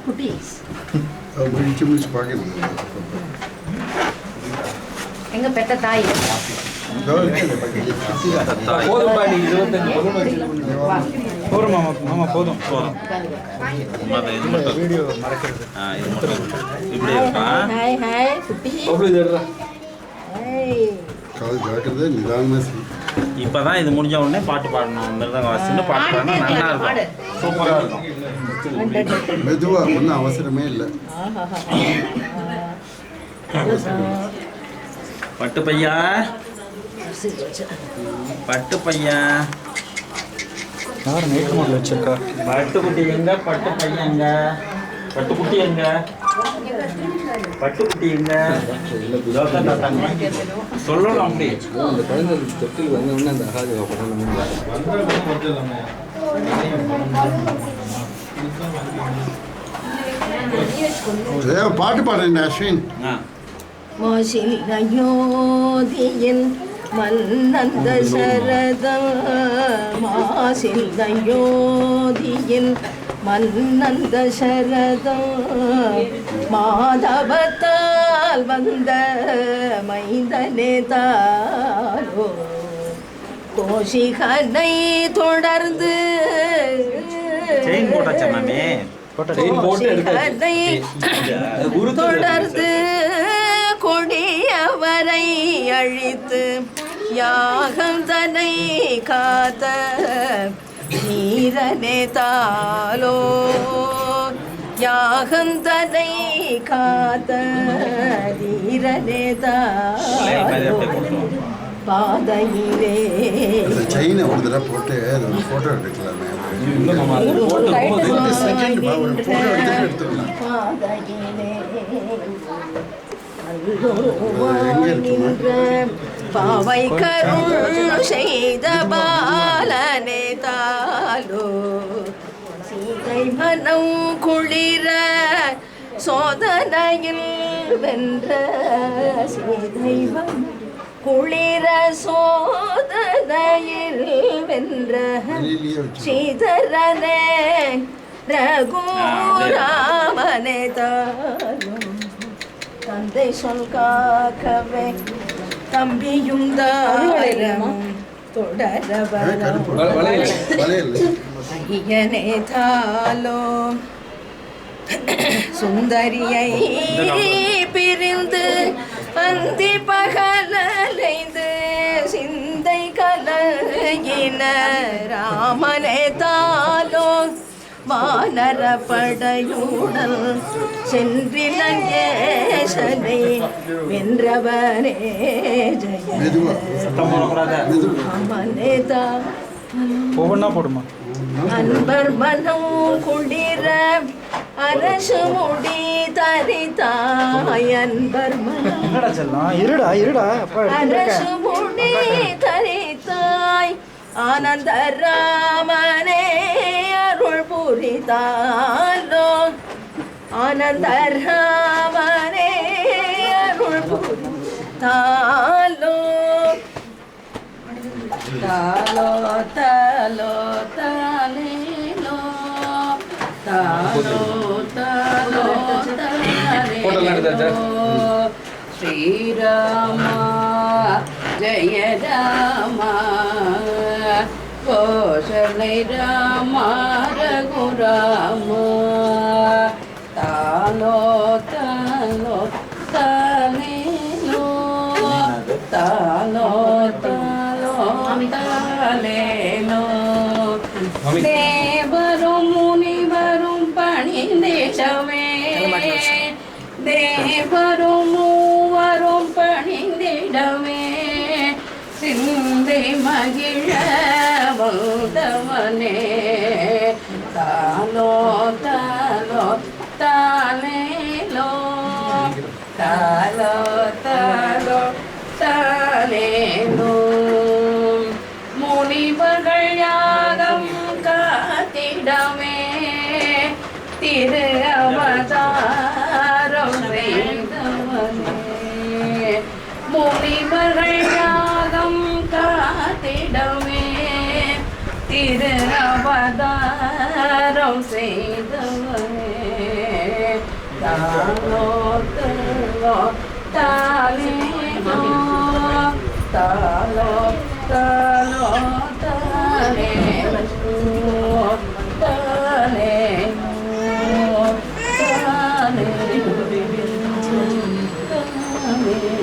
குட்டீஸ். முடிச்சு முடிச்சு பார்க்கணும். எங்க பெத்த தாய் போதும் மாமா போதும் வீடியோ மறக்கிறது. இப்படி இருக்கா? ஹாய் ஹாய் குட்டி. ஹாய். கால் ஜாக்கிரதை நிதானமாக செய். இப்பதான் இது முடிஞ்ச உடனே பாட்டு பாடணும். மிருதங்க வாசின்னு பாட்டு பாடினா நல்லா இருக்கும், சூப்பராக இருக்கும். மெதுவாக ஒன்றும் அவசரமே இல்லை. பட்டு பையா, பட்டு பையா, யார் நைட் மோட்ல வச்சிருக்கா? பட்டுக்குட்டி எங்க? பட்டு பையன் எங்க? பட்டுக்குட்டி எங்க? பட்டுக்குட்டி எங்க? சொல்லலாம் அப்படி. அந்த குழந்தை தொட்டில் வந்தோடனே அந்த அகாஜ பாட்டு பாடுறேன் அஸ்வின். மாசில் நயோதியின் மன்னந்த சரதம். மாசில் நயோதியின் மன்னந்த சரதம். மாதவத்தால் வந்த மைந்தனே தாரோ. கோஷிகனை தொடர்ந்து செயின் போட்டாச்சா மாமே? கோஷிகனை தொடர்ந்து கொடியவரை அழித்து யாகந்தனை காத்த நீரனே தாலோ. யாகந்தனை காத்த நீரனே தாலோ. பாதையிலே அந்த செயினை ஒரு தடவை போட்டு அது ஒரு ஃபோட்டோ எடுக்கலாமே. பாவை கருள் செய்த பாலனே தாலோ. சீதை மனம் குளிர சோதனையில் வென்ற. சீதை மனம் குளிர சோதனையில் வென்ற. ஸ்ரீதரனே ரகுராமனே தாலோ. தந்தை சொல் காக்கவே தம்பியும் தாரமும் தொடரவரம். ஐயனே தாலோ. சுந்தரியை பிரிந்து அந்தி பகலைந்து சிந்தை கலையின ராமனே தாலோ. வானர படையுடன் சென்றிலங்கேசனை வென்றவனே ஜெய. ராமனே தாலோ. ஒவ்வொன்றா போடுமா? அன்பர் மனம் குளிர அரசு முடி தரித்தாய். அன்பர் மனம் என்னடா செல்லாம்? இருடா இருடா அப்பா அரசு முடி தரித்தாய். ஆனந்த ராமனே அருள் புரிதாலோ. ஆனந்த ராமனே அருள் புரிதாலோ. தாலோ தாலோ தாலேலோ. தாலோ தாலோ தாலேலோ. ஸ்ரீராமா ஜெய ராமா. கோசலை ராமா ரகுராமா. தாலோ தாலோ தாலேலோ. தாலோ தாலோ தாலேலோ. தேவரும் முனிவரும் பணிந்திடவே. தேவரும் மூவரும் பணிந்திடவே. சிந்தை மகிழ வந்தவனே தாலோ தாலோ தாலேலோ. தாலோ தாலோ தாலேலோ. முனிவர்கள் யாகம் காத்திடமே. திரு அவதாரம் செய்தவனே. முனிவர்கள் யாகம் காத்திடமே. திரு அவதாரம் செய்தவனே. தாலோ தலோ தாலே தாலோ தாலோ தாலே தாலே தாலே